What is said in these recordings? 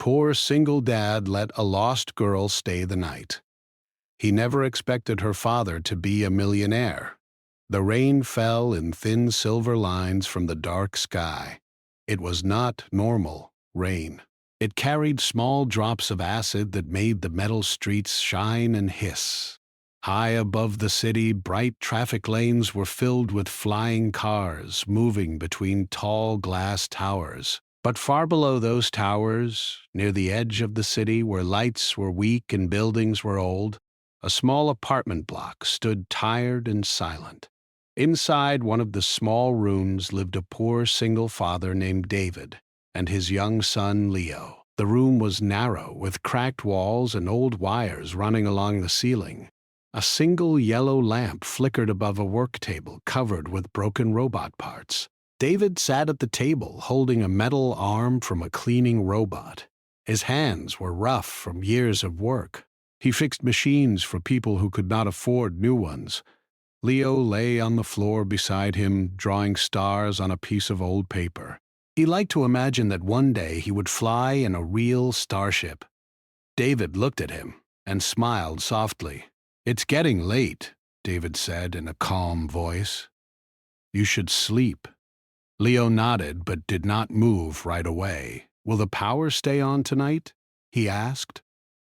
poor single dad let a lost girl stay the night. He never expected her father to be a millionaire. The rain fell in thin silver lines from the dark sky. It was not normal rain. It carried small drops of acid that made the metal streets shine and hiss. High above the city, bright traffic lanes were filled with flying cars moving between tall glass towers. But far below those towers, near the edge of the city where lights were weak and buildings were old, a small apartment block stood tired and silent. Inside one of the small rooms lived a poor single father named David and his young son Leo. The room was narrow, with cracked walls and old wires running along the ceiling. A single yellow lamp flickered above a work table covered with broken robot parts. David sat at the table holding a metal arm from a cleaning robot. His hands were rough from years of work. He fixed machines for people who could not afford new ones. Leo lay on the floor beside him, drawing stars on a piece of old paper. He liked to imagine that one day he would fly in a real starship. David looked at him and smiled softly. "It's getting late," David said in a calm voice. "You should sleep." Leo nodded but did not move right away. "Will the power stay on tonight?" he asked.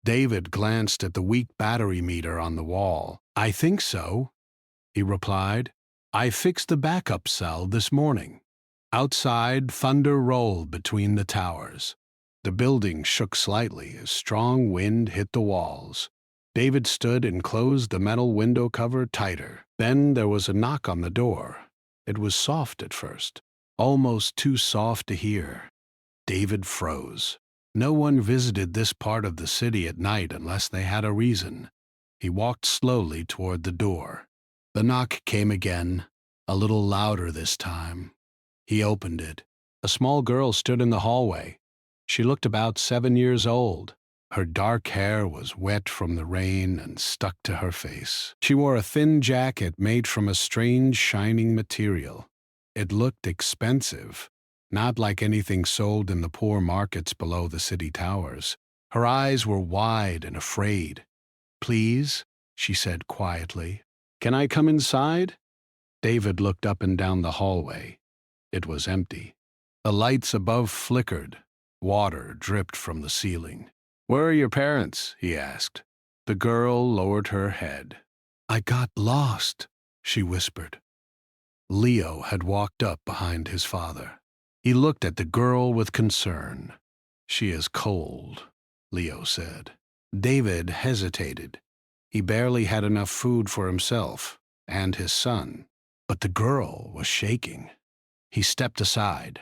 David glanced at the weak battery meter on the wall. "I think so," he replied. "I fixed the backup cell this morning." Outside, thunder rolled between the towers. The building shook slightly as strong wind hit the walls. David stood and closed the metal window cover tighter. Then there was a knock on the door. It was soft at first, almost too soft to hear. David froze. No one visited this part of the city at night unless they had a reason. He walked slowly toward the door. The knock came again, a little louder this time. He opened it. A small girl stood in the hallway. She looked about 7 years old. Her dark hair was wet from the rain and stuck to her face. She wore a thin jacket made from a strange shining material. It looked expensive, not like anything sold in the poor markets below the city towers. Her eyes were wide and afraid. "Please," she said quietly. "Can I come inside?" David looked up and down the hallway. It was empty. The lights above flickered. Water dripped from the ceiling. "Where are your parents?" he asked. The girl lowered her head. "I got lost," she whispered. Leo had walked up behind his father. He looked at the girl with concern. "She is cold," Leo said. David hesitated. He barely had enough food for himself and his son, but the girl was shaking. He stepped aside.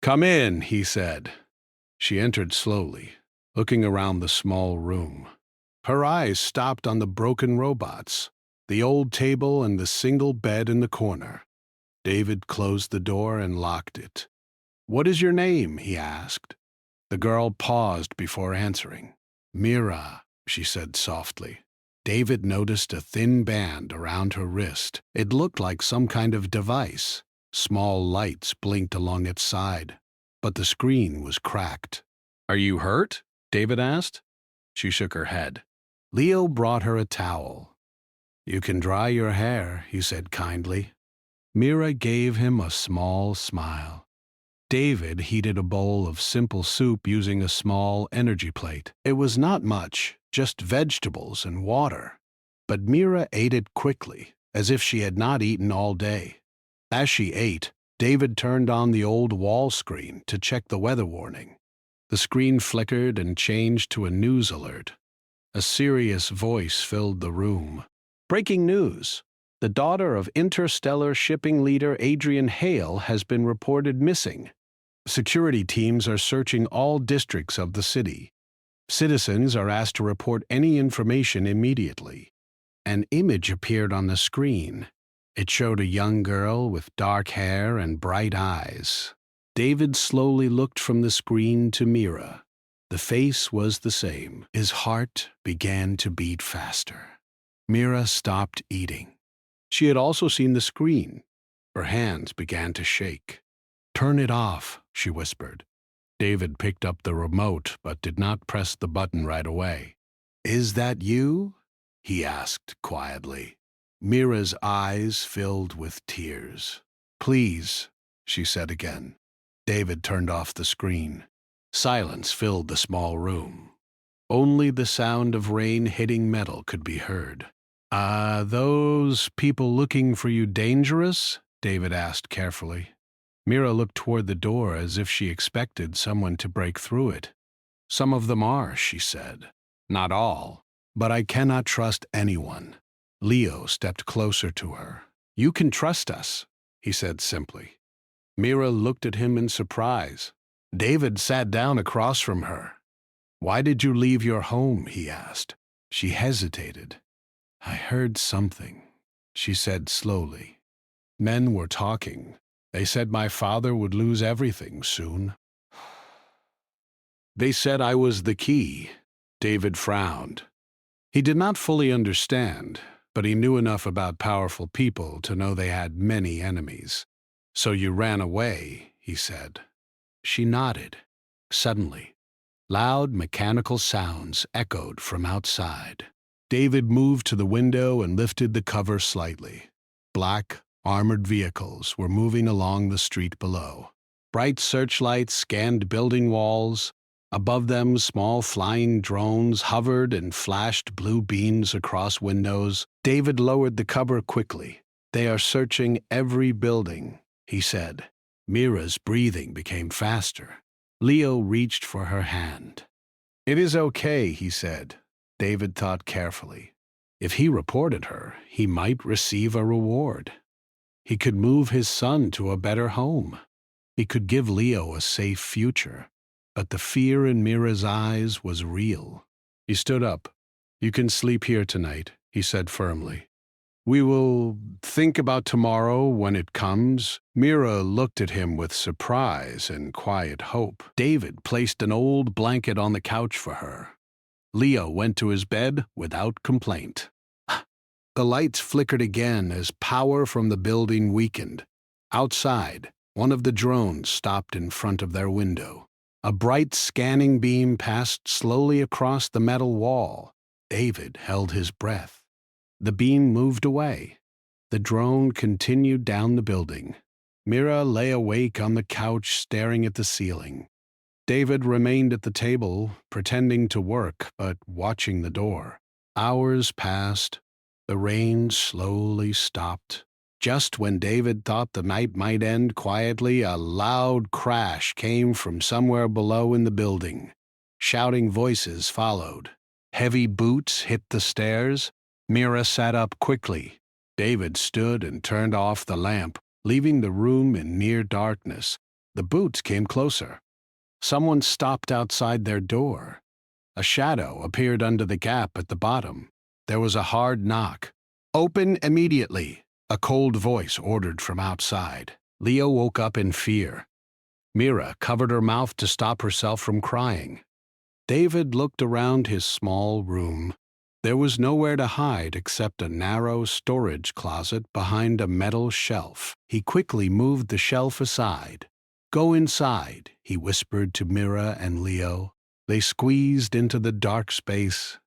"Come in," he said. She entered slowly, looking around the small room. Her eyes stopped on the broken robots, the old table and the single bed in the corner. David closed the door and locked it. "What is your name?" he asked. The girl paused before answering. "Mira," she said softly. David noticed a thin band around her wrist. It looked like some kind of device. Small lights blinked along its side, but the screen was cracked. "Are you hurt?" David asked. She shook her head. Leo brought her a towel. "You can dry your hair," he said kindly. Mira gave him a small smile. David heated a bowl of simple soup using a small energy plate. It was not much, just vegetables and water. But Mira ate it quickly, as if she had not eaten all day. As she ate, David turned on the old wall screen to check the weather warning. The screen flickered and changed to a news alert. A serious voice filled the room. "Breaking news! The daughter of interstellar shipping leader Adrian Hale has been reported missing. Security teams are searching all districts of the city. Citizens are asked to report any information immediately." An image appeared on the screen. It showed a young girl with dark hair and bright eyes. David slowly looked from the screen to Mira. The face was the same. His heart began to beat faster. Mira stopped eating. She had also seen the screen. Her hands began to shake. "Turn it off," she whispered. David picked up the remote but did not press the button right away. "Is that you?" he asked quietly. Mira's eyes filled with tears. "Please," she said again. David turned off the screen. Silence filled the small room. Only the sound of rain hitting metal could be heard. "Are those people looking for you dangerous?" David asked carefully. Mira looked toward the door as if she expected someone to break through it. "Some of them are," she said. "Not all. But I cannot trust anyone." Leo stepped closer to her. "You can trust us," he said simply. Mira looked at him in surprise. David sat down across from her. "Why did you leave your home?" he asked. She hesitated. "I heard something," she said slowly. "Men were talking. They said my father would lose everything soon. They said I was the key." David frowned. He did not fully understand, but he knew enough about powerful people to know they had many enemies. "So you ran away," he said. She nodded. Suddenly, loud mechanical sounds echoed from outside. David moved to the window and lifted the cover slightly. Black, armored vehicles were moving along the street below. Bright searchlights scanned building walls. Above them, small flying drones hovered and flashed blue beams across windows. David lowered the cover quickly. "They are searching every building," he said. Mira's breathing became faster. Leo reached for her hand. "It is okay," he said. David thought carefully. If he reported her, he might receive a reward. He could move his son to a better home. He could give Leo a safe future. But the fear in Mira's eyes was real. He stood up. "You can sleep here tonight," he said firmly. "We will think about tomorrow when it comes." Mira looked at him with surprise and quiet hope. David placed an old blanket on the couch for her. Leo went to his bed without complaint. The lights flickered again as power from the building weakened. Outside, one of the drones stopped in front of their window. A bright scanning beam passed slowly across the metal wall. David held his breath. The beam moved away. The drone continued down the building. Mira lay awake on the couch staring at the ceiling. David remained at the table, pretending to work, but watching the door. Hours passed. The rain slowly stopped. Just when David thought the night might end quietly, a loud crash came from somewhere below in the building. Shouting voices followed. Heavy boots hit the stairs. Mira sat up quickly. David stood and turned off the lamp, leaving the room in near darkness. The boots came closer. Someone stopped outside their door. A shadow appeared under the gap at the bottom. There was a hard knock. "Open immediately," a cold voice ordered from outside. Leo woke up in fear. Mira covered her mouth to stop herself from crying. David looked around his small room. There was nowhere to hide except a narrow storage closet behind a metal shelf. He quickly moved the shelf aside. "Go inside," he whispered to Mira and Leo. They squeezed into the dark space.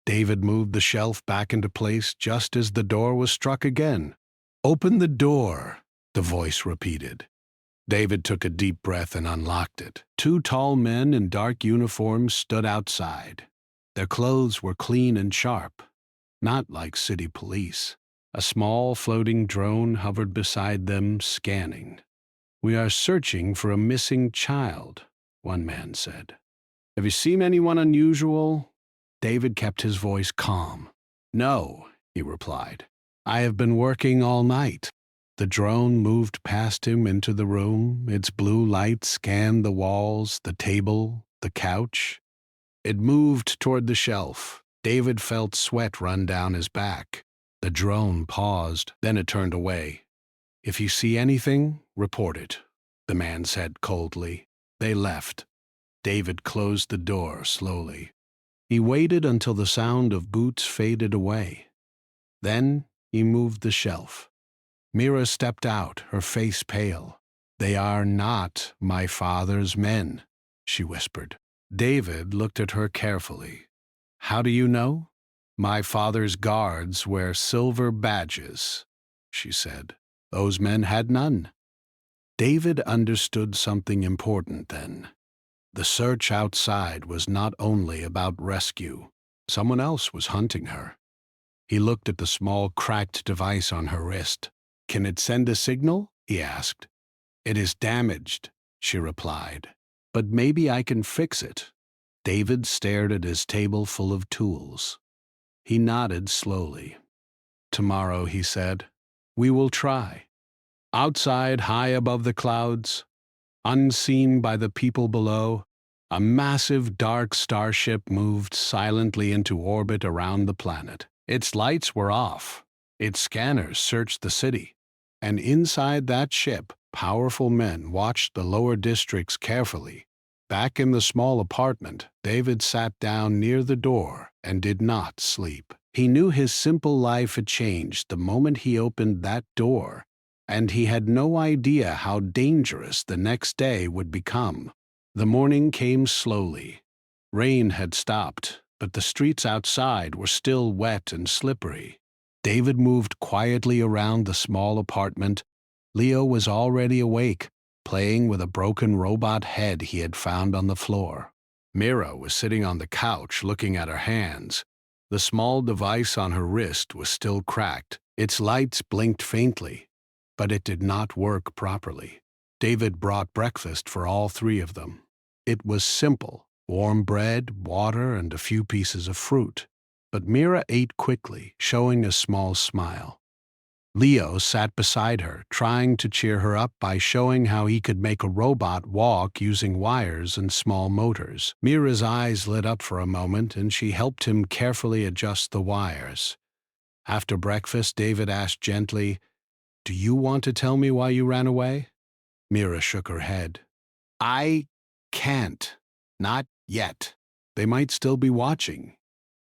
David moved the shelf back into place just as the door was struck again. "Open the door," the voice repeated. David took a deep breath and unlocked it. Two tall men in dark uniforms stood outside. Their clothes were clean and sharp, not like city police. A small floating drone hovered beside them, scanning. "We are searching for a missing child," one man said. "Have you seen anyone unusual?" David kept his voice calm. "No," he replied. "I have been working all night." The drone moved past him into the room. Its blue light scanned the walls, the table, the couch. It moved toward the shelf. David felt sweat run down his back. The drone paused, then it turned away. "If you see anything, report it," the man said coldly. They left. David closed the door slowly. He waited until the sound of boots faded away. Then he moved the shelf. Mira stepped out, her face pale. "They are not my father's men," she whispered. David looked at her carefully. How do you know? My father's guards wear silver badges, she said. Those men had none. David understood something important then. The search outside was not only about rescue. Someone else was hunting her. He looked at the small cracked device on her wrist. Can it send a signal? He asked. It is damaged, she replied. But maybe I can fix it. David stared at his table full of tools. He nodded slowly. Tomorrow, he said, we will try. Outside, high above the clouds, unseen by the people below, a massive dark starship moved silently into orbit around the planet. Its lights were off. Its scanners searched the city. And inside that ship, powerful men watched the lower districts carefully. Back in the small apartment, David sat down near the door and did not sleep. He knew his simple life had changed the moment he opened that door, and he had no idea how dangerous the next day would become. The morning came slowly. Rain had stopped, but the streets outside were still wet and slippery. David moved quietly around the small apartment. Leo was already awake, playing with a broken robot head he had found on the floor. Mira was sitting on the couch looking at her hands. The small device on her wrist was still cracked. Its lights blinked faintly, but it did not work properly. David brought breakfast for all three of them. It was simple: warm bread, water, and a few pieces of fruit. But Mira ate quickly, showing a small smile. Leo sat beside her, trying to cheer her up by showing how he could make a robot walk using wires and small motors. Mira's eyes lit up for a moment, and she helped him carefully adjust the wires. After breakfast, David asked gently, "Do you want to tell me why you ran away?" Mira shook her head. "I can't. Not yet. They might still be watching."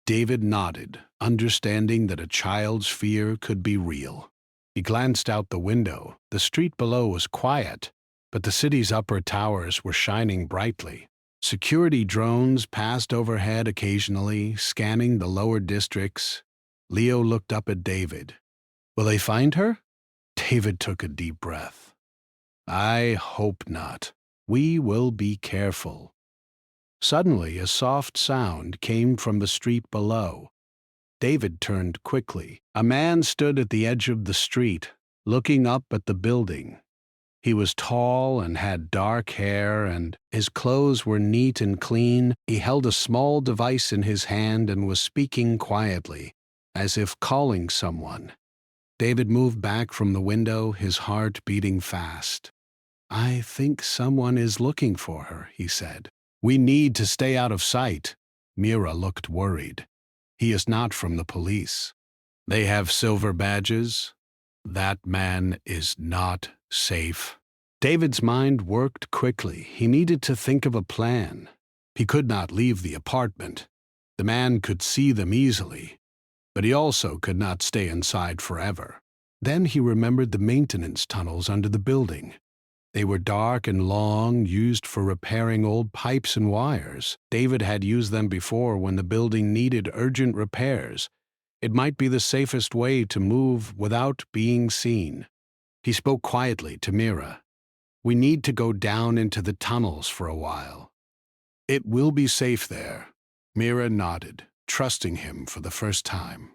David nodded, understanding that a child's fear could be real. He glanced out the window. The street below was quiet, but the city's upper towers were shining brightly. Security drones passed overhead occasionally, scanning the lower districts. Leo looked up at David. "Will they find her?" David took a deep breath. "I hope not. We will be careful." Suddenly, a soft sound came from the street below. David turned quickly. A man stood at the edge of the street, looking up at the building. He was tall and had dark hair, and his clothes were neat and clean. He held a small device in his hand and was speaking quietly, as if calling someone. David moved back from the window, his heart beating fast. "I think someone is looking for her," he said. "We need to stay out of sight." Mira looked worried. "He is not from the police. They have silver badges. That man is not safe." David's mind worked quickly. He needed to think of a plan. He could not leave the apartment. The man could see them easily, but he also could not stay inside forever. Then he remembered the maintenance tunnels under the building. They were dark and long, used for repairing old pipes and wires. David had used them before when the building needed urgent repairs. It might be the safest way to move without being seen. He spoke quietly to Mira. "We need to go down into the tunnels for a while." "It will be safe there." Mira nodded, trusting him for the first time.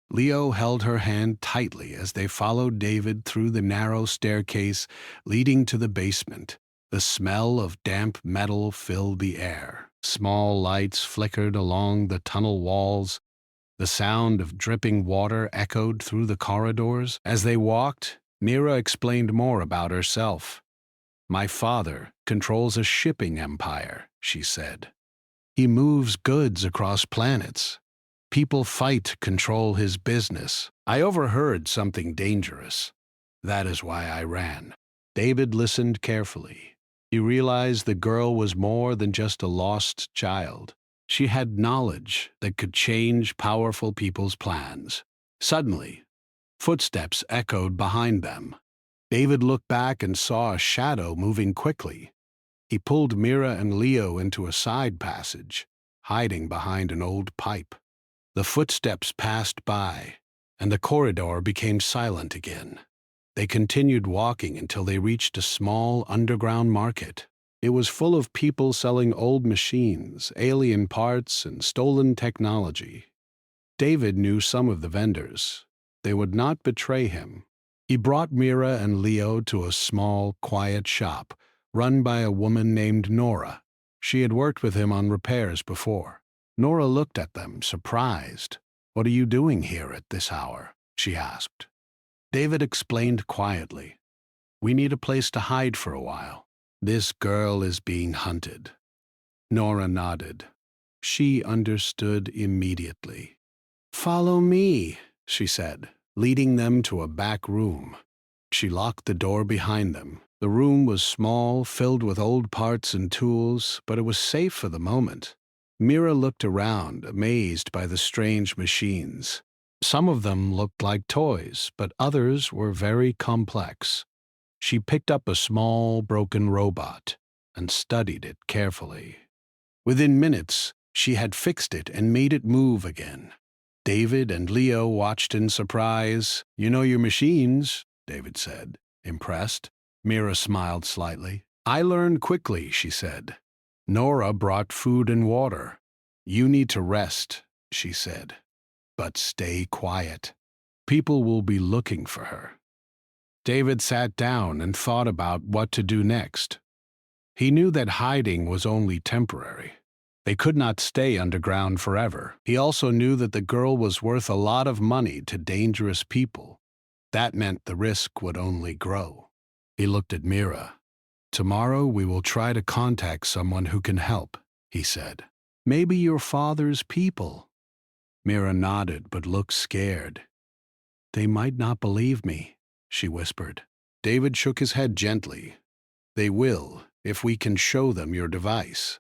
Leo held her hand tightly as they followed David through the narrow staircase leading to the basement. The smell of damp metal filled the air. Small lights flickered along the tunnel walls. The sound of dripping water echoed through the corridors. As they walked, Mira explained more about herself. "My father controls a shipping empire," she said. "He moves goods across planets. People fight to control his business. I overheard something dangerous. That is why I ran." David listened carefully. He realized the girl was more than just a lost child. She had knowledge that could change powerful people's plans. Suddenly, footsteps echoed behind them. David looked back and saw a shadow moving quickly. He pulled Mira and Leo into a side passage, hiding behind an old pipe. The footsteps passed by, and the corridor became silent again. They continued walking until they reached a small underground market. It was full of people selling old machines, alien parts, and stolen technology. David knew some of the vendors. They would not betray him. He brought Mira and Leo to a small, quiet shop run by a woman named Nora. She had worked with him on repairs before. Nora looked at them, surprised. "What are you doing here at this hour?" she asked. David explained quietly. "We need a place to hide for a while. This girl is being hunted." Nora nodded. She understood immediately. "Follow me," she said, leading them to a back room. She locked the door behind them. The room was small, filled with old parts and tools, but it was safe for the moment. Mira looked around, amazed by the strange machines. Some of them looked like toys, but others were very complex. She picked up a small, broken robot and studied it carefully. Within minutes, she had fixed it and made it move again. David and Leo watched in surprise. "You know your machines," David said, impressed. Mira smiled slightly. "I learned quickly," she said. Nora brought food and water. "You need to rest," she said, "but stay quiet. People will be looking for her." David sat down and thought about what to do next. He knew that hiding was only temporary. They could not stay underground forever. He also knew that the girl was worth a lot of money to dangerous people. That meant the risk would only grow. He looked at Mira. "Tomorrow we will try to contact someone who can help," he said. "Maybe your father's people." Mira nodded but looked scared. "They might not believe me," she whispered. David shook his head gently. "They will, if we can show them your device."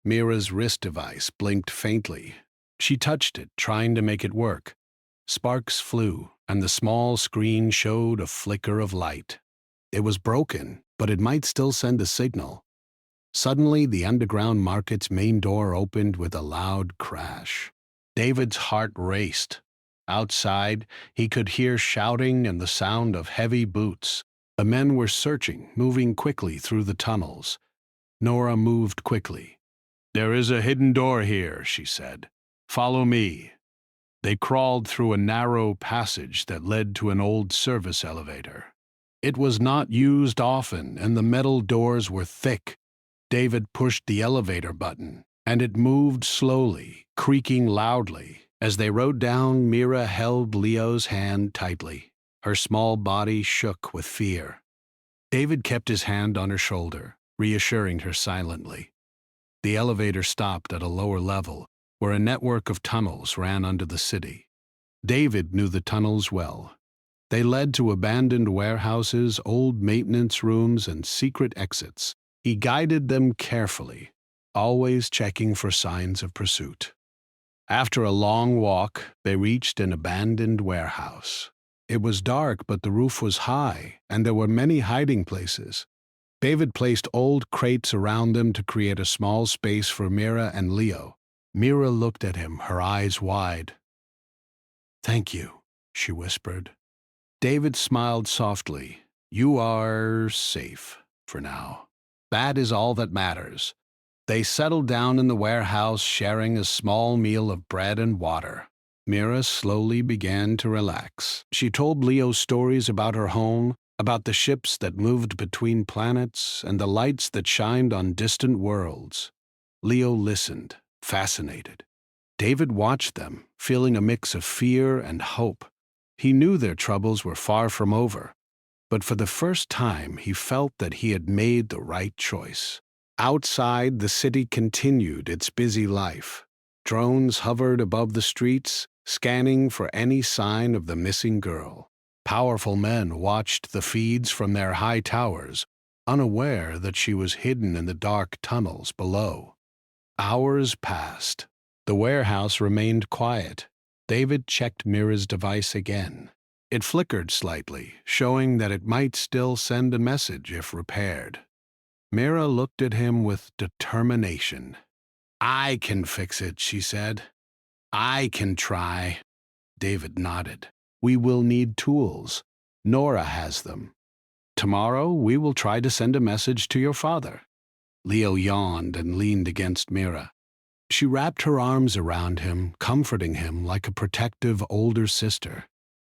Mira's wrist device blinked faintly. She touched it, trying to make it work. Sparks flew, and the small screen showed a flicker of light. It was broken, but it might still send a signal. Suddenly, the underground market's main door opened with a loud crash. David's heart raced. Outside, he could hear shouting and the sound of heavy boots. The men were searching, moving quickly through the tunnels. Nora moved quickly. "There is a hidden door here," she said. "Follow me." They crawled through a narrow passage that led to an old service elevator. It was not used often, and the metal doors were thick. David pushed the elevator button, and it moved slowly, creaking loudly. As they rode down, Mira held Leo's hand tightly. Her small body shook with fear. David kept his hand on her shoulder, reassuring her silently. The elevator stopped at a lower level, where a network of tunnels ran under the city. David knew the tunnels well. They led to abandoned warehouses, old maintenance rooms, and secret exits. He guided them carefully, always checking for signs of pursuit. After a long walk, they reached an abandoned warehouse. It was dark, but the roof was high, and there were many hiding places. David placed old crates around them to create a small space for Mira and Leo. Mira looked at him, her eyes wide. "Thank you," she whispered. David smiled softly. "You are safe for now. That is all that matters." They settled down in the warehouse, sharing a small meal of bread and water. Mira slowly began to relax. She told Leo stories about her home, about the ships that moved between planets and the lights that shined on distant worlds. Leo listened, fascinated. David watched them, feeling a mix of fear and hope. He knew their troubles were far from over, but for the first time he felt that he had made the right choice. Outside, the city continued its busy life. Drones hovered above the streets, scanning for any sign of the missing girl. Powerful men watched the feeds from their high towers, unaware that she was hidden in the dark tunnels below. Hours passed. The warehouse remained quiet. David checked Mira's device again. It flickered slightly, showing that it might still send a message if repaired. Mira looked at him with determination. I can fix it, she said. I can try. David nodded. We will need tools. Nora has them. Tomorrow we will try to send a message to your father. Leo yawned and leaned against Mira. She wrapped her arms around him, comforting him like a protective older sister.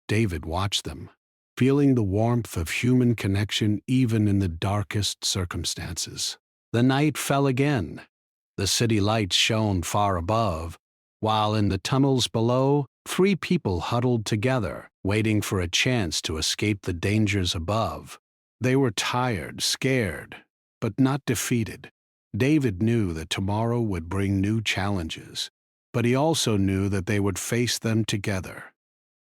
David watched them, feeling the warmth of human connection even in the darkest circumstances. The night fell again. The city lights shone far above, while in the tunnels below, 3 people huddled together, waiting for a chance to escape the dangers above. They were tired, scared, but not defeated. David knew that tomorrow would bring new challenges, but he also knew that they would face them together.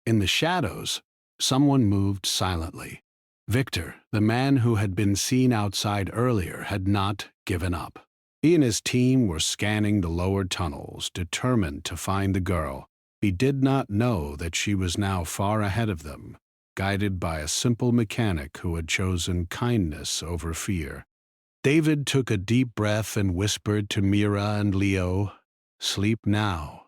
In the shadows, someone moved silently. Victor, the man who had been seen outside earlier, had not given up. He and his team were scanning the lower tunnels, determined to find the girl. He did not know that she was now far ahead of them, guided by a simple mechanic who had chosen kindness over fear. David took a deep breath and whispered to Mira and Leo, "Sleep now.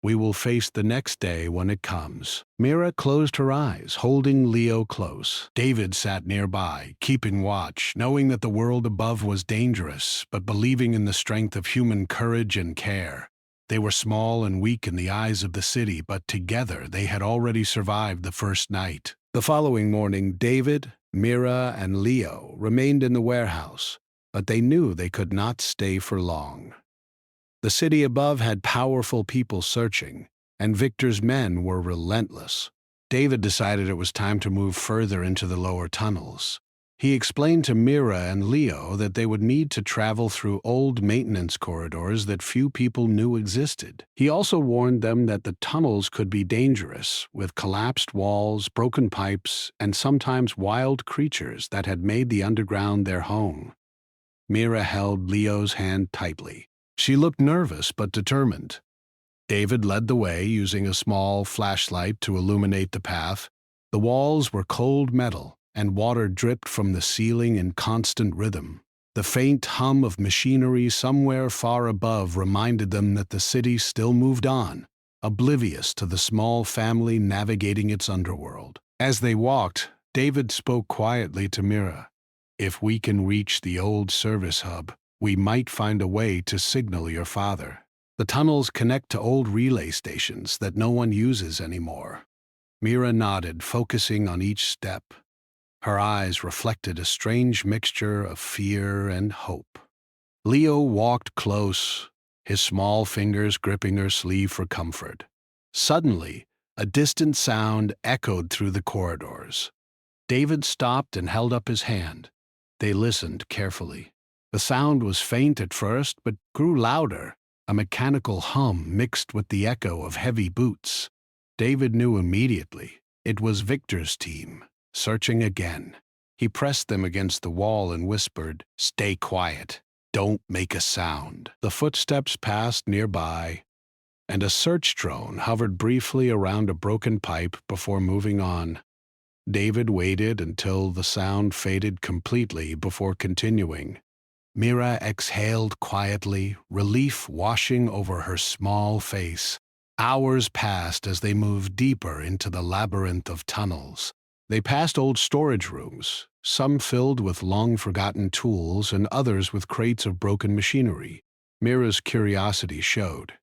We will face the next day when it comes." Mira closed her eyes, holding Leo close. David sat nearby, keeping watch, knowing that the world above was dangerous, but believing in the strength of human courage and care. They were small and weak in the eyes of the city, but together they had already survived the first night. The following morning, David, Mira, and Leo remained in the warehouse, but they knew they could not stay for long. The city above had powerful people searching, and Victor's men were relentless. David decided it was time to move further into the lower tunnels. He explained to Mira and Leo that they would need to travel through old maintenance corridors that few people knew existed. He also warned them that the tunnels could be dangerous, with collapsed walls, broken pipes, and sometimes wild creatures that had made the underground their home. Mira held Leo's hand tightly. She looked nervous but determined. David led the way, using a small flashlight to illuminate the path. The walls were cold metal, and water dripped from the ceiling in constant rhythm. The faint hum of machinery somewhere far above reminded them that the city still moved on, oblivious to the small family navigating its underworld. As they walked, David spoke quietly to Mira. If we can reach the old service hub, we might find a way to signal your father. The tunnels connect to old relay stations that no one uses anymore. Mira nodded, focusing on each step. Her eyes reflected a strange mixture of fear and hope. Leo walked close, his small fingers gripping her sleeve for comfort. Suddenly, a distant sound echoed through the corridors. David stopped and held up his hand. They listened carefully. The sound was faint at first, but grew louder, a mechanical hum mixed with the echo of heavy boots. David knew immediately it was Victor's team, searching again. He pressed them against the wall and whispered, "Stay quiet. Don't make a sound." The footsteps passed nearby, and a search drone hovered briefly around a broken pipe before moving on. David waited until the sound faded completely before continuing. Mira exhaled quietly, relief washing over her small face. Hours passed as they moved deeper into the labyrinth of tunnels. They passed old storage rooms, some filled with long-forgotten tools and others with crates of broken machinery. Mira's curiosity showed,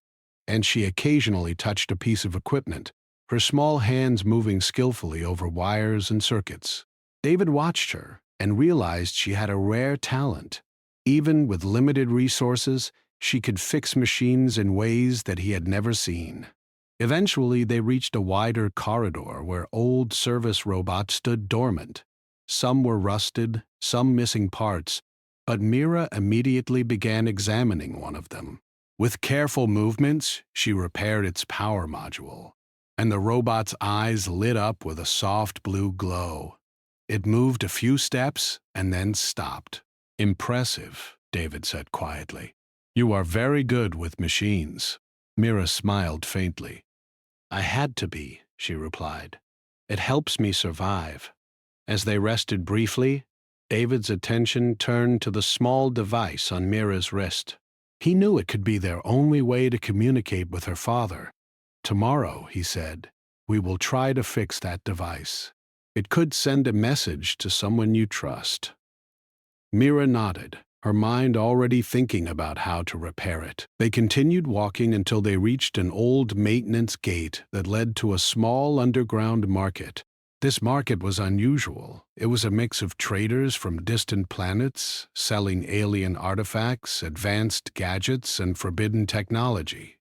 and she occasionally touched a piece of equipment, her small hands moving skillfully over wires and circuits. David watched her and realized she had a rare talent. Even with limited resources, she could fix machines in ways that he had never seen. Eventually, they reached a wider corridor where old service robots stood dormant. Some were rusted, some missing parts, but Mira immediately began examining one of them. With careful movements, she repaired its power module, and the robot's eyes lit up with a soft blue glow. It moved a few steps and then stopped. "Impressive," David said quietly. "You are very good with machines." Mira smiled faintly. "I had to be," she replied. "It helps me survive." As they rested briefly, David's attention turned to the small device on Mira's wrist. He knew it could be their only way to communicate with her father. "Tomorrow," he said, "we will try to fix that device. It could send a message to someone you trust." Mira nodded, her mind already thinking about how to repair it. They continued walking until they reached an old maintenance gate that led to a small underground market. This market was unusual. It was a mix of traders from distant planets, selling alien artifacts, advanced gadgets, and forbidden technology.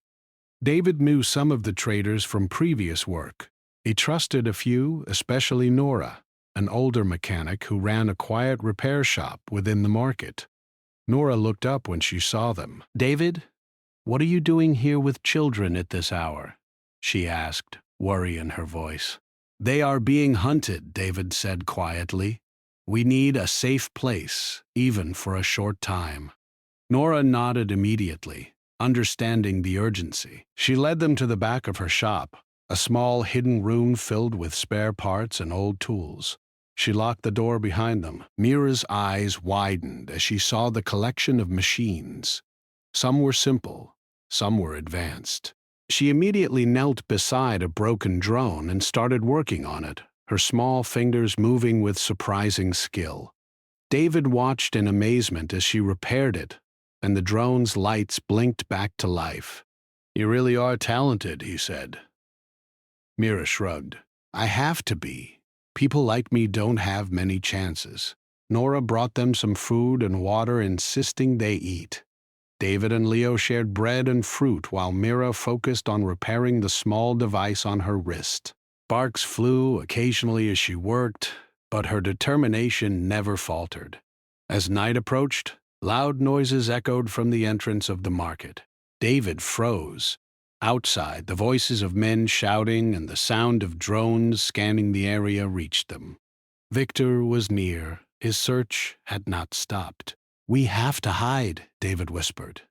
David knew some of the traders from previous work. He trusted a few, especially Nora, an older mechanic who ran a quiet repair shop within the market. Nora looked up when she saw them. "David, what are you doing here with children at this hour?" she asked, worry in her voice. "They are being hunted," David said quietly. "We need a safe place, even for a short time." Nora nodded immediately, understanding the urgency. She led them to the back of her shop, a small hidden room filled with spare parts and old tools. She locked the door behind them. Mira's eyes widened as she saw the collection of machines. Some were simple, some were advanced. She immediately knelt beside a broken drone and started working on it, her small fingers moving with surprising skill. David watched in amazement as she repaired it, and the drone's lights blinked back to life. "You really are talented," he said. Mira shrugged. "I have to be. People like me don't have many chances." Nora brought them some food and water, insisting they eat. David and Leo shared bread and fruit while Mira focused on repairing the small device on her wrist. Sparks flew occasionally as she worked, but her determination never faltered. As night approached, loud noises echoed from the entrance of the market. David froze. Outside, the voices of men shouting and the sound of drones scanning the area reached them. Victor was near. His search had not stopped. "We have to hide," David whispered.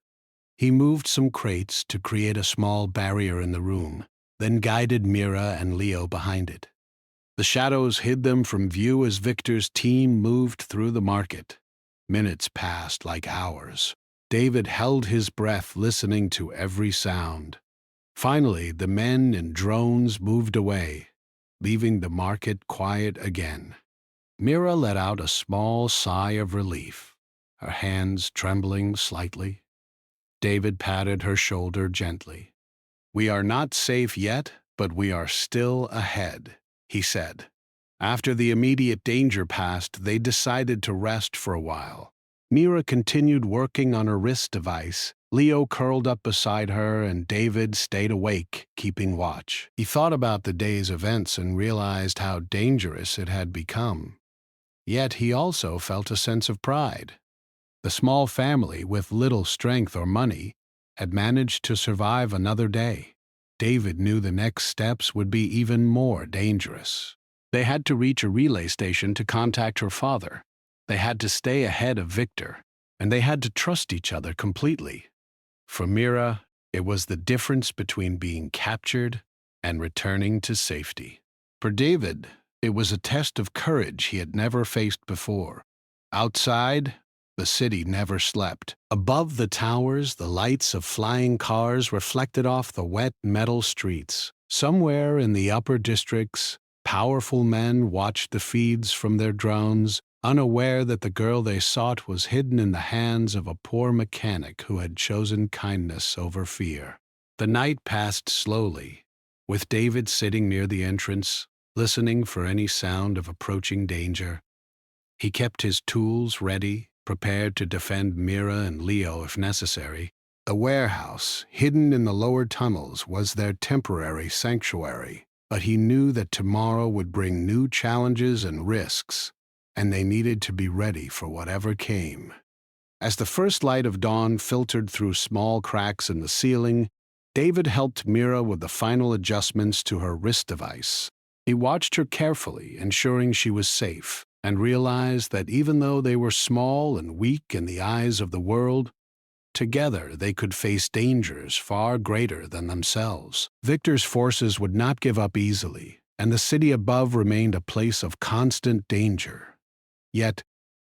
He moved some crates to create a small barrier in the room, then guided Mira and Leo behind it. The shadows hid them from view as Victor's team moved through the market. Minutes passed like hours. David held his breath, listening to every sound. Finally, the men and drones moved away, leaving the market quiet again. Mira let out a small sigh of relief, her hands trembling slightly. David patted her shoulder gently. "We are not safe yet, but we are still ahead," he said. After the immediate danger passed, they decided to rest for a while. Mira continued working on her wrist device. Leo curled up beside her, and David stayed awake, keeping watch. He thought about the day's events and realized how dangerous it had become. Yet he also felt a sense of pride. The small family, with little strength or money, had managed to survive another day. David knew the next steps would be even more dangerous. They had to reach a relay station to contact her father. They had to stay ahead of Victor, and they had to trust each other completely. For Mira, it was the difference between being captured and returning to safety. For David, it was a test of courage he had never faced before. Outside, the city never slept. Above the towers, the lights of flying cars reflected off the wet metal streets. Somewhere in the upper districts, powerful men watched the feeds from their drones, unaware that the girl they sought was hidden in the hands of a poor mechanic who had chosen kindness over fear. The night passed slowly, with David sitting near the entrance, listening for any sound of approaching danger. He kept his tools ready, prepared to defend Mira and Leo if necessary. The warehouse, hidden in the lower tunnels, was their temporary sanctuary, but he knew that tomorrow would bring new challenges and risks, and they needed to be ready for whatever came. As the first light of dawn filtered through small cracks in the ceiling, David helped Mira with the final adjustments to her wrist device. He watched her carefully, ensuring she was safe, and realized that even though they were small and weak in the eyes of the world, together they could face dangers far greater than themselves. Victor's forces would not give up easily, and the city above remained a place of constant danger. Yet,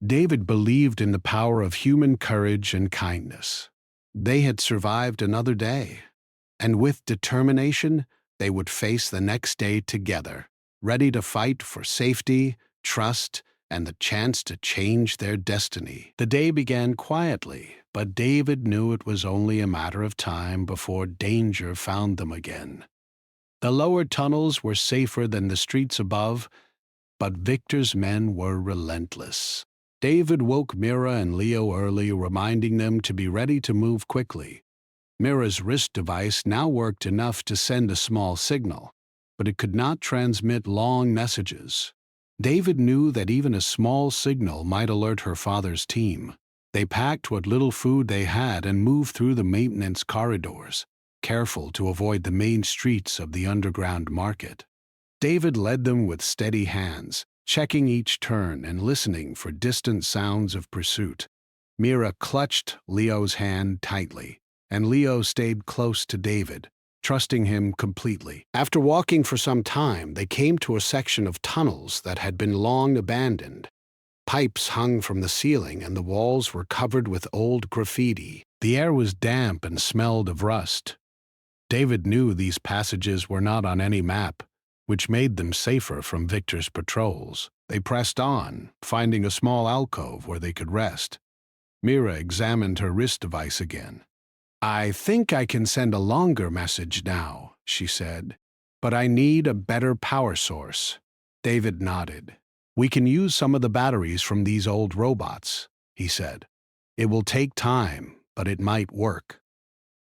David believed in the power of human courage and kindness. They had survived another day, and with determination, they would face the next day together, ready to fight for safety, trust, and the chance to change their destiny. The day began quietly, but David knew it was only a matter of time before danger found them again. The lower tunnels were safer than the streets above, but Victor's men were relentless. David woke Mira and Leo early, reminding them to be ready to move quickly. Mira's wrist device now worked enough to send a small signal, but it could not transmit long messages. David knew that even a small signal might alert her father's team. They packed what little food they had and moved through the maintenance corridors, careful to avoid the main streets of the underground market. David led them with steady hands, checking each turn and listening for distant sounds of pursuit. Mira clutched Leo's hand tightly, and Leo stayed close to David, trusting him completely. After walking for some time, they came to a section of tunnels that had been long abandoned. Pipes hung from the ceiling and the walls were covered with old graffiti. The air was damp and smelled of rust. David knew these passages were not on any map, which made them safer from Victor's patrols. They pressed on, finding a small alcove where they could rest. Mira examined her wrist device again. "I think I can send a longer message now," she said, "but I need a better power source." David nodded. "We can use some of the batteries from these old robots," he said. "It will take time, but it might work."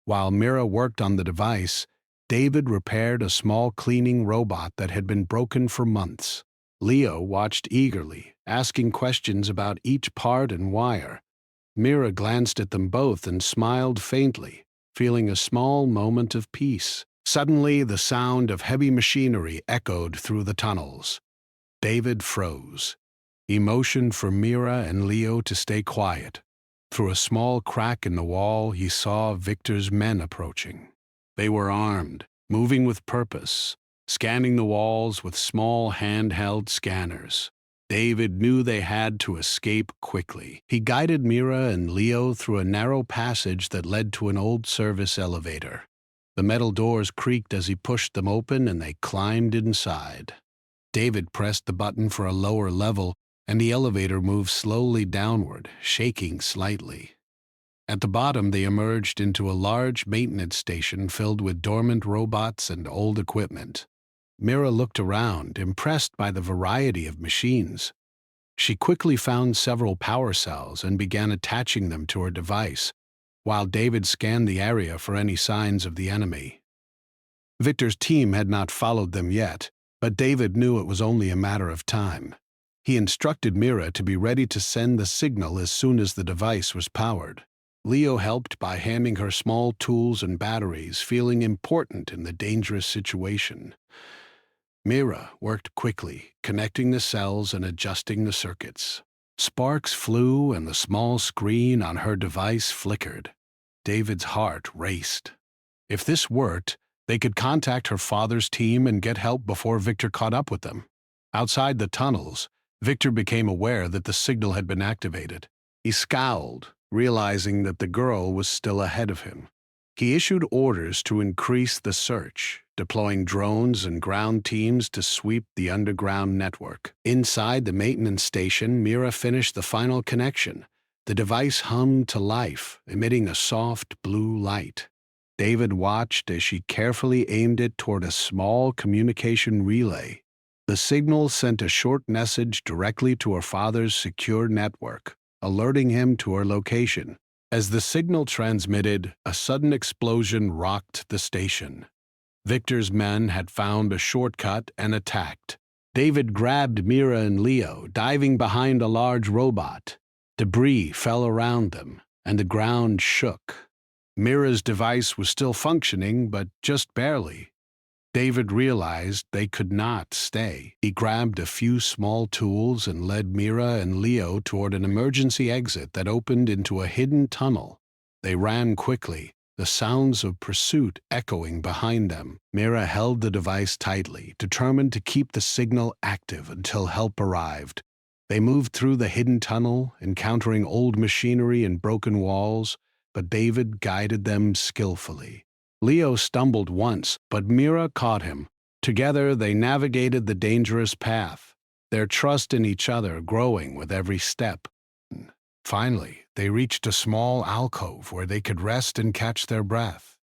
While Mira worked on the device, David repaired a small cleaning robot that had been broken for months. Leo watched eagerly, asking questions about each part and wire. Mira glanced at them both and smiled faintly, feeling a small moment of peace. Suddenly, the sound of heavy machinery echoed through the tunnels. David froze. He motioned for Mira and Leo to stay quiet. Through a small crack in the wall, he saw Victor's men approaching. They were armed, moving with purpose, scanning the walls with small handheld scanners. David knew they had to escape quickly. He guided Mira and Leo through a narrow passage that led to an old service elevator. The metal doors creaked as he pushed them open and they climbed inside. David pressed the button for a lower level and the elevator moved slowly downward, shaking slightly. At the bottom, they emerged into a large maintenance station filled with dormant robots and old equipment. Mira looked around, impressed by the variety of machines. She quickly found several power cells and began attaching them to her device, while David scanned the area for any signs of the enemy. Victor's team had not followed them yet, but David knew it was only a matter of time. He instructed Mira to be ready to send the signal as soon as the device was powered. Leo helped by handing her small tools and batteries, feeling important in the dangerous situation. Mira worked quickly, connecting the cells and adjusting the circuits. Sparks flew and the small screen on her device flickered. David's heart raced. If this worked, they could contact her father's team and get help before Victor caught up with them. Outside the tunnels, Victor became aware that the signal had been activated. He scowled, realizing that the girl was still ahead of him. He issued orders to increase the search, deploying drones and ground teams to sweep the underground network. Inside the maintenance station, Mira finished the final connection. The device hummed to life, emitting a soft blue light. David watched as she carefully aimed it toward a small communication relay. The signal sent a short message directly to her father's secure network, alerting him to her location. As the signal transmitted, a sudden explosion rocked the station. Victor's men had found a shortcut and attacked. David grabbed Mira and Leo, diving behind a large robot. Debris fell around them, and the ground shook. Mira's device was still functioning, but just barely. David realized they could not stay. He grabbed a few small tools and led Mira and Leo toward an emergency exit that opened into a hidden tunnel. They ran quickly, the sounds of pursuit echoing behind them. Mira held the device tightly, determined to keep the signal active until help arrived. They moved through the hidden tunnel, encountering old machinery and broken walls, but David guided them skillfully. Leo stumbled once, but Mira caught him. Together, they navigated the dangerous path, their trust in each other growing with every step. Finally, they reached a small alcove where they could rest and catch their breath.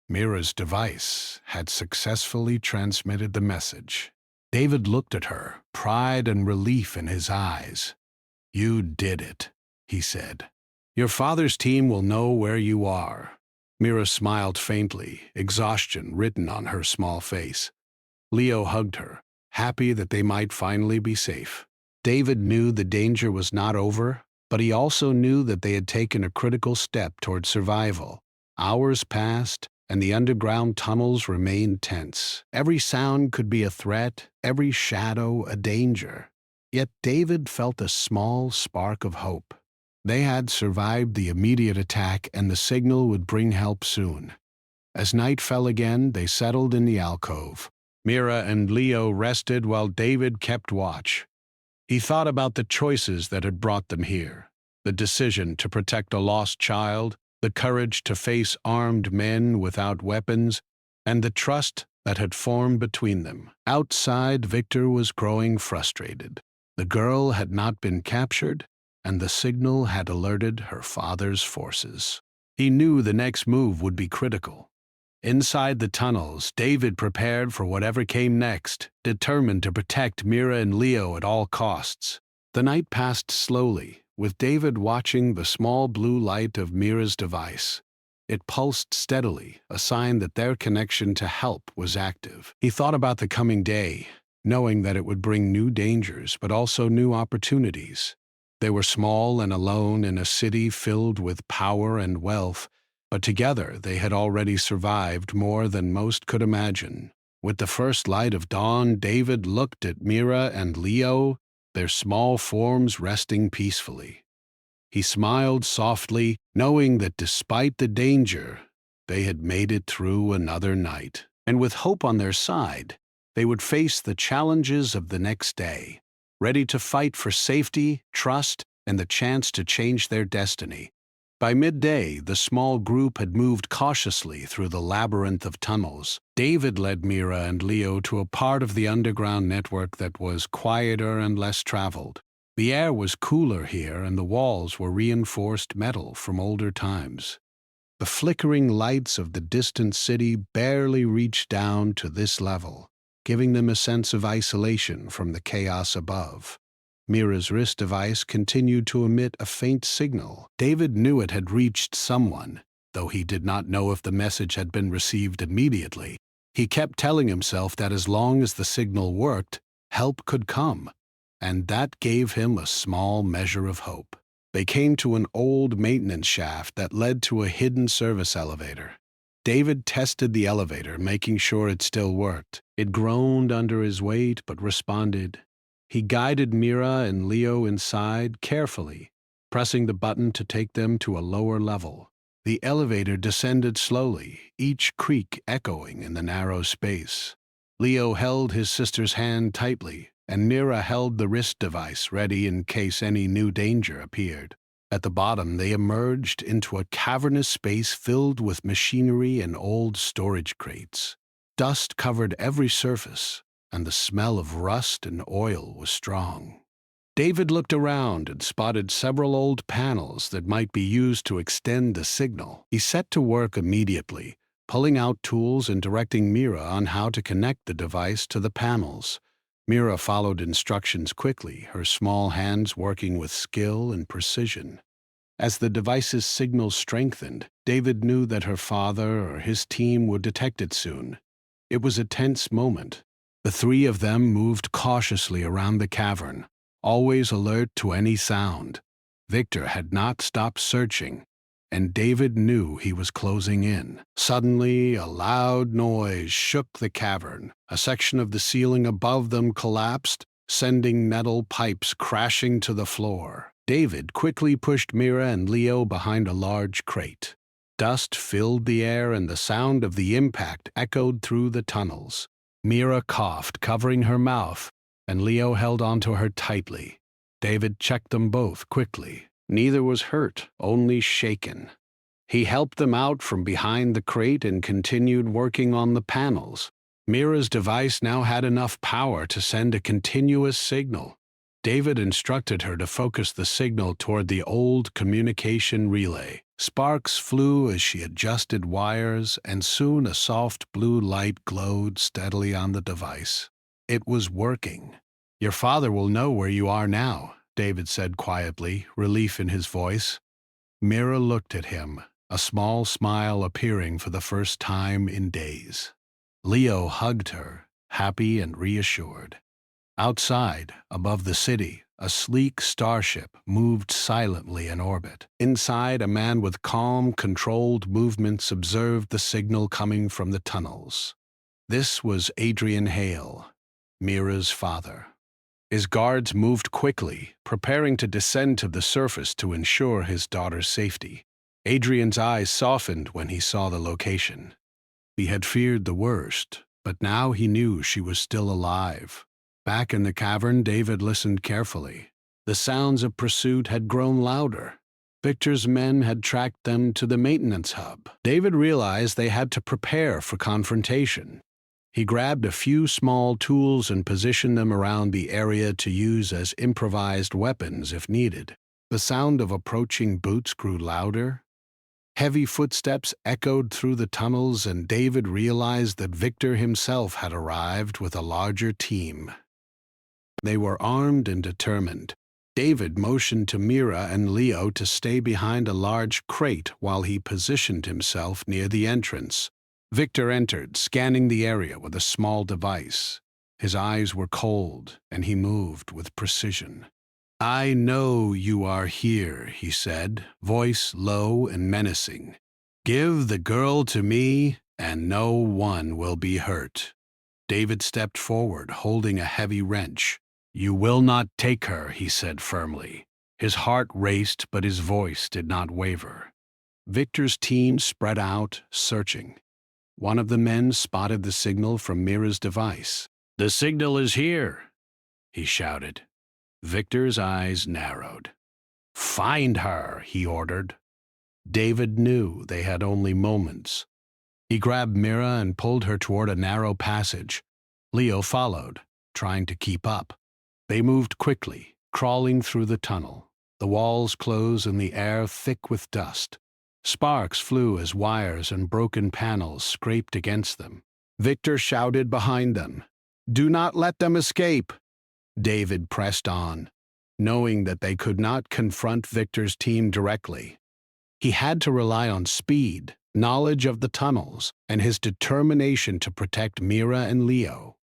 Mira's device had successfully transmitted the message. David looked at her, pride and relief in his eyes. "You did it," he said. "Your father's team will know where you are." Mira smiled faintly, exhaustion written on her small face. Leo hugged her, happy that they might finally be safe. David knew the danger was not over, but he also knew that they had taken a critical step toward survival. Hours passed, and the underground tunnels remained tense. Every sound could be a threat, every shadow a danger. Yet David felt a small spark of hope. They had survived the immediate attack, and the signal would bring help soon. As night fell again, they settled in the alcove. Mira and Leo rested while David kept watch. He thought about the choices that had brought them here, the decision to protect a lost child, the courage to face armed men without weapons, and the trust that had formed between them. Outside, Victor was growing frustrated. The girl had not been captured, and the signal had alerted her father's forces. He knew the next move would be critical. Inside the tunnels, David prepared for whatever came next, determined to protect Mira and Leo at all costs. The night passed slowly, with David watching the small blue light of Mira's device. It pulsed steadily, a sign that their connection to help was active. He thought about the coming day, knowing that it would bring new dangers but also new opportunities. They were small and alone in a city filled with power and wealth, but together they had already survived more than most could imagine. With the first light of dawn, David looked at Mira and Leo, their small forms resting peacefully. He smiled softly, knowing that despite the danger, they had made it through another night. And with hope on their side, they would face the challenges of the next day, ready to fight for safety, trust, and the chance to change their destiny. By midday, the small group had moved cautiously through the labyrinth of tunnels. David led Mira and Leo to a part of the underground network that was quieter and less traveled. The air was cooler here, and the walls were reinforced metal from older times. The flickering lights of the distant city barely reached down to this level, giving them a sense of isolation from the chaos above. Mira's wrist device continued to emit a faint signal. David knew it had reached someone, though he did not know if the message had been received immediately. He kept telling himself that as long as the signal worked, help could come, and that gave him a small measure of hope. They came to an old maintenance shaft that led to a hidden service elevator. David tested the elevator, making sure it still worked. It groaned under his weight, but responded. He guided Mira and Leo inside carefully, pressing the button to take them to a lower level. The elevator descended slowly, each creak echoing in the narrow space. Leo held his sister's hand tightly, and Mira held the wrist device ready in case any new danger appeared. At the bottom, they emerged into a cavernous space filled with machinery and old storage crates. Dust covered every surface, and the smell of rust and oil was strong. David looked around and spotted several old panels that might be used to extend the signal. He set to work immediately, pulling out tools and directing Mira on how to connect the device to the panels. Mira followed instructions quickly, her small hands working with skill and precision. As the device's signal strengthened, David knew that her father or his team would detect it soon. It was a tense moment. The three of them moved cautiously around the cavern, always alert to any sound. Victor had not stopped searching, and David knew he was closing in. Suddenly, a loud noise shook the cavern. A section of the ceiling above them collapsed, sending metal pipes crashing to the floor. David quickly pushed Mira and Leo behind a large crate. Dust filled the air, and the sound of the impact echoed through the tunnels. Mira coughed, covering her mouth, and Leo held onto her tightly. David checked them both quickly. Neither was hurt, only shaken. He helped them out from behind the crate and continued working on the panels. Mira's device now had enough power to send a continuous signal. David instructed her to focus the signal toward the old communication relay. Sparks flew as she adjusted wires, and soon a soft blue light glowed steadily on the device. It was working. "Your father will know where you are now," David said quietly, relief in his voice. Mira looked at him, a small smile appearing for the first time in days. Leo hugged her, happy and reassured. Outside, above the city, a sleek starship moved silently in orbit. Inside, a man with calm, controlled movements observed the signal coming from the tunnels. This was Adrian Hale, Mira's father. His guards moved quickly, preparing to descend to the surface to ensure his daughter's safety. Adrian's eyes softened when he saw the location. He had feared the worst, but now he knew she was still alive. Back in the cavern, David listened carefully. The sounds of pursuit had grown louder. Victor's men had tracked them to the maintenance hub. David realized they had to prepare for confrontation. He grabbed a few small tools and positioned them around the area to use as improvised weapons if needed. The sound of approaching boots grew louder. Heavy footsteps echoed through the tunnels, and David realized that Victor himself had arrived with a larger team. They were armed and determined. David motioned to Mira and Leo to stay behind a large crate while he positioned himself near the entrance. Victor entered, scanning the area with a small device. His eyes were cold, and he moved with precision. "I know you are here," he said, voice low and menacing. "Give the girl to me, and no one will be hurt." David stepped forward, holding a heavy wrench. "You will not take her," he said firmly. His heart raced, but his voice did not waver. Victor's team spread out, searching. One of the men spotted the signal from Mira's device. "The signal is here," he shouted. Victor's eyes narrowed. "Find her," he ordered. David knew they had only moments. He grabbed Mira and pulled her toward a narrow passage. Leo followed, trying to keep up. They moved quickly, crawling through the tunnel. The walls closed and the air thick with dust. Sparks flew as wires and broken panels scraped against them. Victor shouted behind them, "Do not let them escape!" David pressed on, knowing that they could not confront Victor's team directly. He had to rely on speed, knowledge of the tunnels, and his determination to protect Mira and Leo.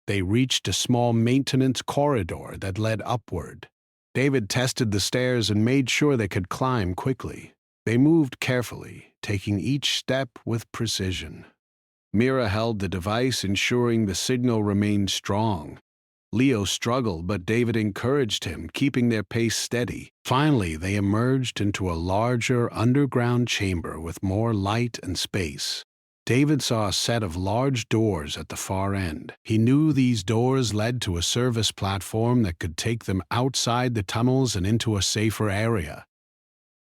They reached a small maintenance corridor that led upward. David tested the stairs and made sure they could climb quickly. They moved carefully, taking each step with precision. Mira held the device, ensuring the signal remained strong. Leo struggled, but David encouraged him, keeping their pace steady. Finally, they emerged into a larger underground chamber with more light and space. David saw a set of large doors at the far end. He knew these doors led to a service platform that could take them outside the tunnels and into a safer area.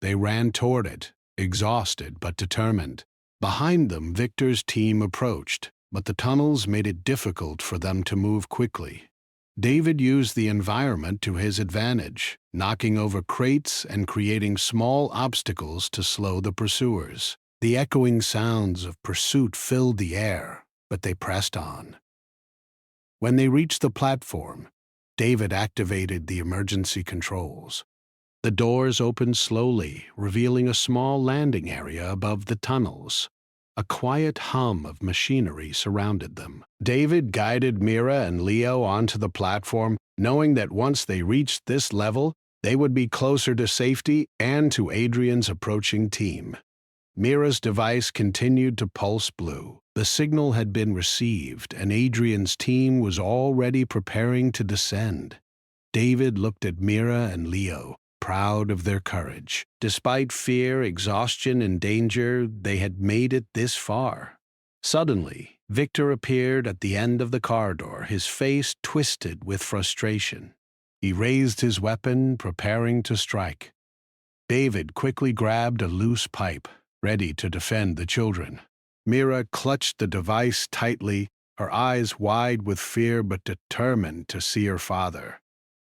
They ran toward it, exhausted but determined. Behind them, Victor's team approached, but the tunnels made it difficult for them to move quickly. David used the environment to his advantage, knocking over crates and creating small obstacles to slow the pursuers. The echoing sounds of pursuit filled the air, but they pressed on. When they reached the platform, David activated the emergency controls. The doors opened slowly, revealing a small landing area above the tunnels. A quiet hum of machinery surrounded them. David guided Mira and Leo onto the platform, knowing that once they reached this level, they would be closer to safety and to Adrian's approaching team. Mira's device continued to pulse blue. The signal had been received, and Adrian's team was already preparing to descend. David looked at Mira and Leo, proud of their courage. Despite fear, exhaustion, and danger, they had made it this far. Suddenly, Victor appeared at the end of the corridor, his face twisted with frustration. He raised his weapon, preparing to strike. David quickly grabbed a loose pipe, ready to defend the children. Mira clutched the device tightly, her eyes wide with fear but determined to see her father.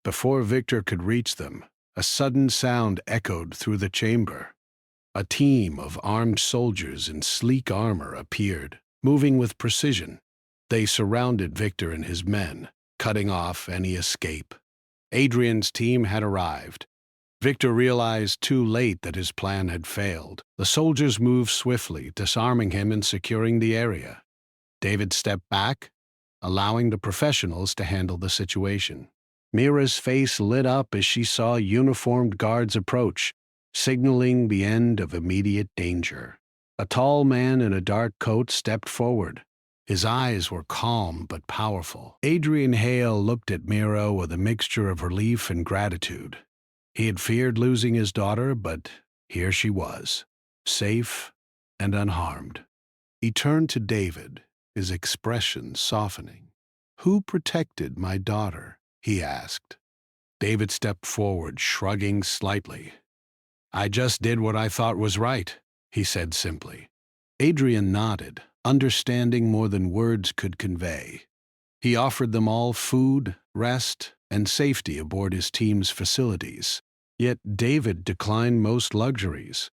Before Victor could reach them, a sudden sound echoed through the chamber. A team of armed soldiers in sleek armor appeared, moving with precision. They surrounded Victor and his men, cutting off any escape. Adrian's team had arrived. Victor realized too late that his plan had failed. The soldiers moved swiftly, disarming him and securing the area. David stepped back, allowing the professionals to handle the situation. Mira's face lit up as she saw uniformed guards approach, signaling the end of immediate danger. A tall man in a dark coat stepped forward. His eyes were calm but powerful. Adrian Hale looked at Mira with a mixture of relief and gratitude. He had feared losing his daughter, but here she was, safe and unharmed. He turned to David, his expression softening. "Who protected my daughter?" he asked. David stepped forward, shrugging slightly. "I just did what I thought was right," he said simply. Adrian nodded, understanding more than words could convey. He offered them all food, rest, and safety aboard his team's facilities. Yet David declined most luxuries.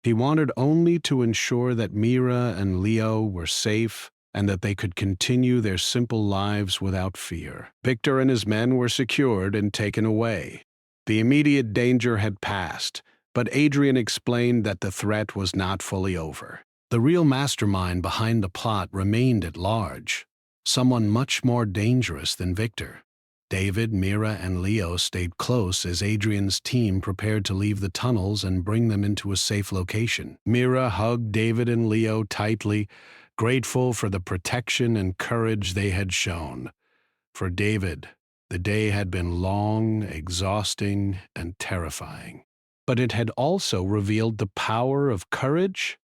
He wanted only to ensure that Mira and Leo were safe and that they could continue their simple lives without fear. Victor and his men were secured and taken away. The immediate danger had passed, but Adrian explained that the threat was not fully over. The real mastermind behind the plot remained at large, someone much more dangerous than Victor. David, Mira, and Leo stayed close as Adrian's team prepared to leave the tunnels and bring them into a safe location. Mira hugged David and Leo tightly, grateful for the protection and courage they had shown. For David, the day had been long, exhausting, and terrifying. But it had also revealed the power of courage,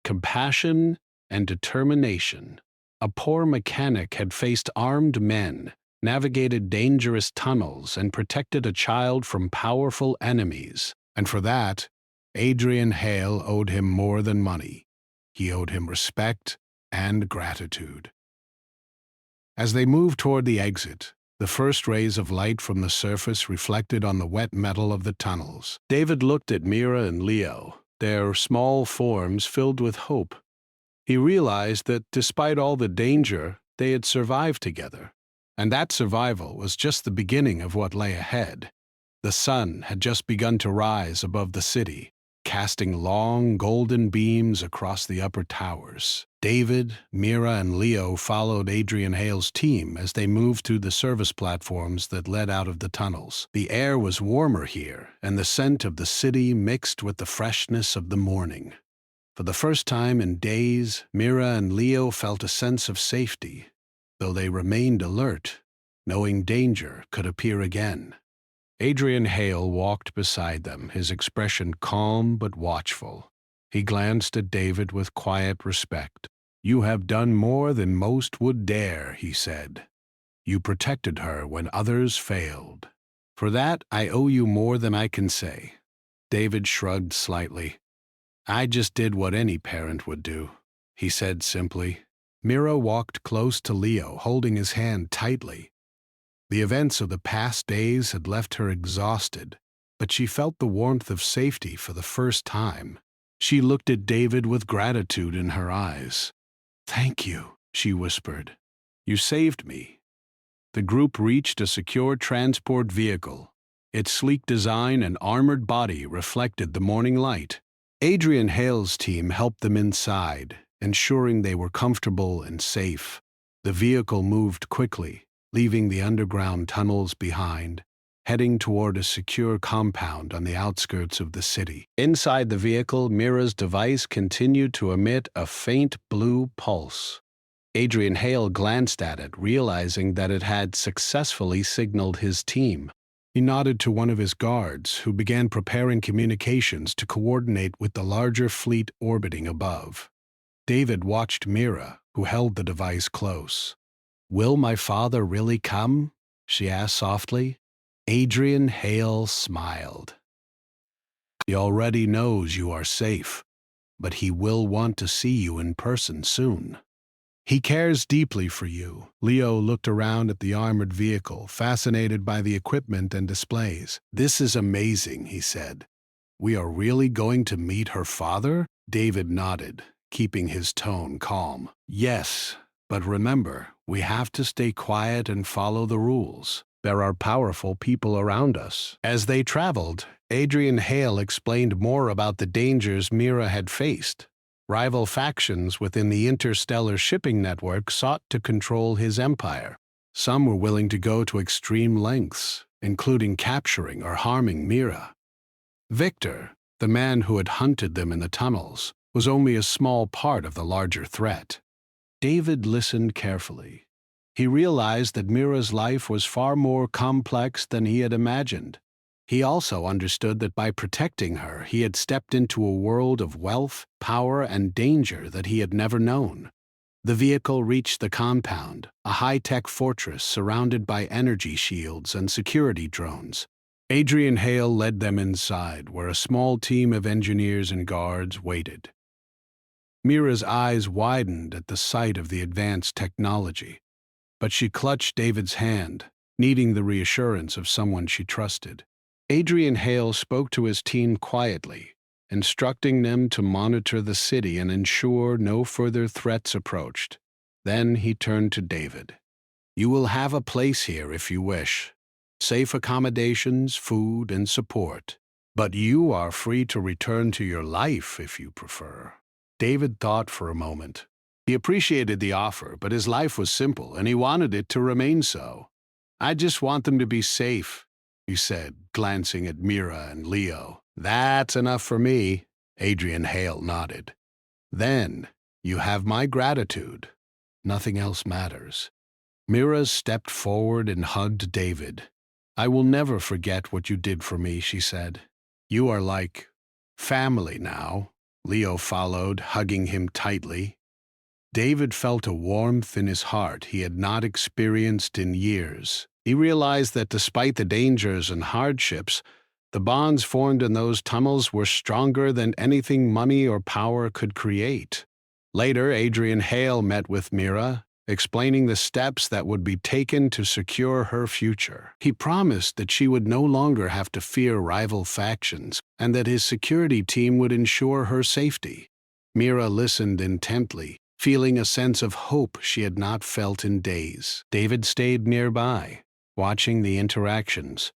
compassion, and determination. A poor mechanic had faced armed men, navigated dangerous tunnels, and protected a child from powerful enemies. And for that, Adrian Hale owed him more than money. He owed him respect and gratitude. As they moved toward the exit, the first rays of light from the surface reflected on the wet metal of the tunnels. David looked at Mira and Leo, their small forms filled with hope. He realized that despite all the danger, they had survived together. And that survival was just the beginning of what lay ahead. The sun had just begun to rise above the city, casting long golden beams across the upper towers. David, Mira, and Leo followed Adrian Hale's team as they moved through the service platforms that led out of the tunnels. The air was warmer here, and the scent of the city mixed with the freshness of the morning. For the first time in days, Mira and Leo felt a sense of safety, though they remained alert, knowing danger could appear again. Adrian Hale walked beside them, his expression calm but watchful. He glanced at David with quiet respect. "You have done more than most would dare," he said. "You protected her when others failed. For that, I owe you more than I can say." David shrugged slightly. "I just did what any parent would do," he said simply. Mira walked close to Leo, holding his hand tightly. The events of the past days had left her exhausted, but she felt the warmth of safety for the first time. She looked at David with gratitude in her eyes. "Thank you," she whispered. "You saved me." The group reached a secure transport vehicle. Its sleek design and armored body reflected the morning light. Adrian Hale's team helped them inside, ensuring they were comfortable and safe. The vehicle moved quickly, leaving the underground tunnels behind, heading toward a secure compound on the outskirts of the city. Inside the vehicle, Mira's device continued to emit a faint blue pulse. Adrian Hale glanced at it, realizing that it had successfully signaled his team. He nodded to one of his guards, who began preparing communications to coordinate with the larger fleet orbiting above. David watched Mira, who held the device close. "Will my father really come?" she asked softly. Adrian Hale smiled. He already knows you are safe, but he will want to see you in person soon. He cares deeply for you. Leo looked around at the armored vehicle, fascinated by the equipment and displays. This is amazing, he said. We are really going to meet her father? David nodded, keeping his tone calm. Yes, but remember, we have to stay quiet and follow the rules. There are powerful people around us. As they traveled, Adrian Hale explained more about the dangers Mira had faced. Rival factions within the interstellar shipping network sought to control his empire. Some were willing to go to extreme lengths, including capturing or harming Mira. Victor, the man who had hunted them in the tunnels, was only a small part of the larger threat. David listened carefully. He realized that Mira's life was far more complex than he had imagined. He also understood that by protecting her, he had stepped into a world of wealth, power, and danger that he had never known. The vehicle reached the compound, a high-tech fortress surrounded by energy shields and security drones. Adrian Hale led them inside, where a small team of engineers and guards waited. Mira's eyes widened at the sight of the advanced technology, but she clutched David's hand, needing the reassurance of someone she trusted. Adrian Hale spoke to his team quietly, instructing them to monitor the city and ensure no further threats approached. Then he turned to David. You will have a place here if you wish. Safe accommodations, food, and support. But you are free to return to your life if you prefer. David thought for a moment. He appreciated the offer, but his life was simple, and he wanted it to remain so. I just want them to be safe, he said, glancing at Mira and Leo. That's enough for me, Adrian Hale nodded. Then, you have my gratitude. Nothing else matters. Mira stepped forward and hugged David. I will never forget what you did for me, she said. You are like family now. Leo followed, hugging him tightly. David felt a warmth in his heart he had not experienced in years. He realized that despite the dangers and hardships, the bonds formed in those tunnels were stronger than anything money or power could create. Later, Adrian Hale met with Mira, explaining the steps that would be taken to secure her future. He promised that she would no longer have to fear rival factions and that his security team would ensure her safety. Mira listened intently, feeling a sense of hope she had not felt in days. David stayed nearby, watching the interactions.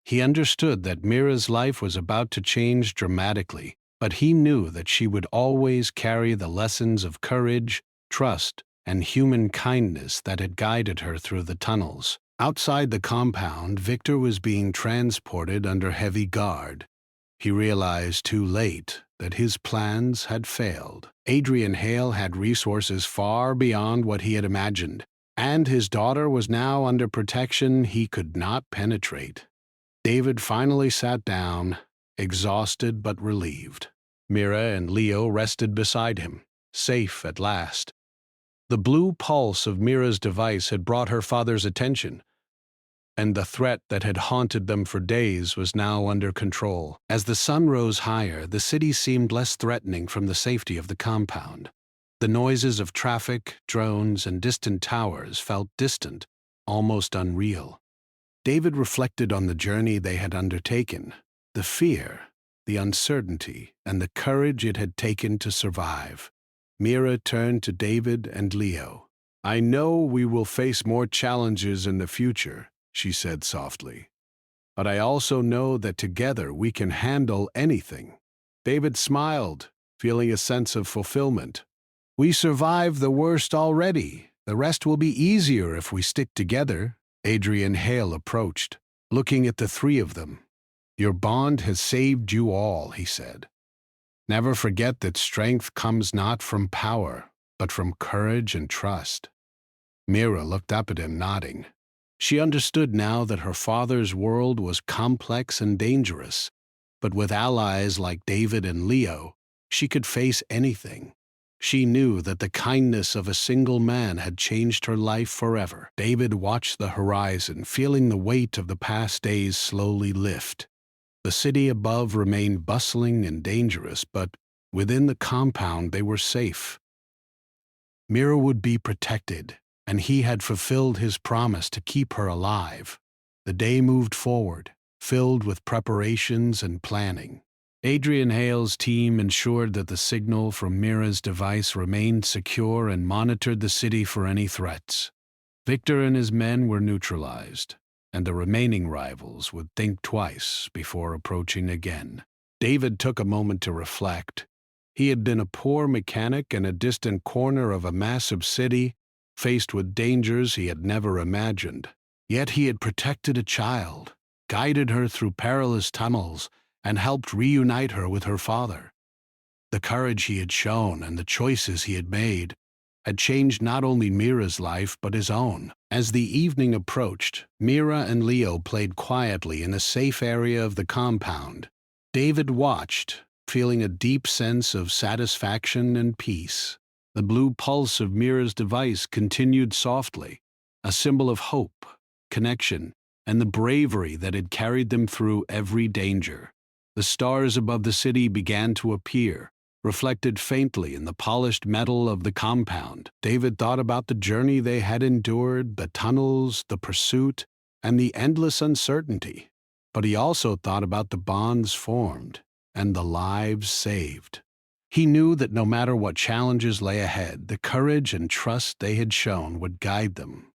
He understood that Mira's life was about to change dramatically, but he knew that she would always carry the lessons of courage, trust, and human kindness that had guided her through the tunnels. Outside the compound, Victor was being transported under heavy guard. He realized too late that his plans had failed. Adrian Hale had resources far beyond what he had imagined, and his daughter was now under protection he could not penetrate. David finally sat down, exhausted but relieved. Mira and Leo rested beside him, safe at last. The blue pulse of Mira's device had brought her father's attention, and the threat that had haunted them for days was now under control. As the sun rose higher, the city seemed less threatening from the safety of the compound. The noises of traffic, drones, and distant towers felt distant, almost unreal. David reflected on the journey they had undertaken, the fear, the uncertainty, and the courage it had taken to survive. Mira turned to David and Leo. I know we will face more challenges in the future, she said softly. But I also know that together we can handle anything. David smiled, feeling a sense of fulfillment. We survived the worst already. The rest will be easier if we stick together. Adrian Hale approached, looking at the three of them. Your bond has saved you all, he said. Never forget that strength comes not from power, but from courage and trust. Mira looked up at him, nodding. She understood now that her father's world was complex and dangerous, but with allies like David and Leo, she could face anything. She knew that the kindness of a single man had changed her life forever. David watched the horizon, feeling the weight of the past days slowly lift. The city above remained bustling and dangerous, but within the compound they were safe. Mira would be protected, and he had fulfilled his promise to keep her alive. The day moved forward, filled with preparations and planning. Adrian Hale's team ensured that the signal from Mira's device remained secure and monitored the city for any threats. Victor and his men were neutralized, and the remaining rivals would think twice before approaching again. David took a moment to reflect. He had been a poor mechanic in a distant corner of a massive city, faced with dangers he had never imagined. Yet he had protected a child, guided her through perilous tunnels, and helped reunite her with her father. The courage he had shown and the choices he had made had changed not only Mira's life but his own. As the evening approached, Mira and Leo played quietly in a safe area of the compound. David watched, feeling a deep sense of satisfaction and peace. The blue pulse of Mira's device continued softly, a symbol of hope, connection, and the bravery that had carried them through every danger. The stars above the city began to appear, reflected faintly in the polished metal of the compound. David thought about the journey they had endured, the tunnels, the pursuit, and the endless uncertainty. But he also thought about the bonds formed and the lives saved. He knew that no matter what challenges lay ahead, the courage and trust they had shown would guide them.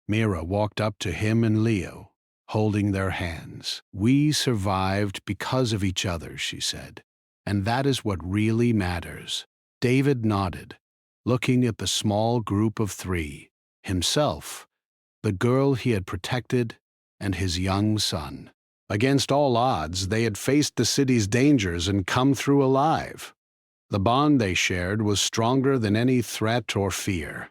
Mira walked up to him and Leo, holding their hands. "We survived because of each other," she said, "and that is what really matters." David nodded, looking at the small group of three: himself, the girl he had protected, and his young son. Against all odds, they had faced the city's dangers and come through alive. The bond they shared was stronger than any threat or fear.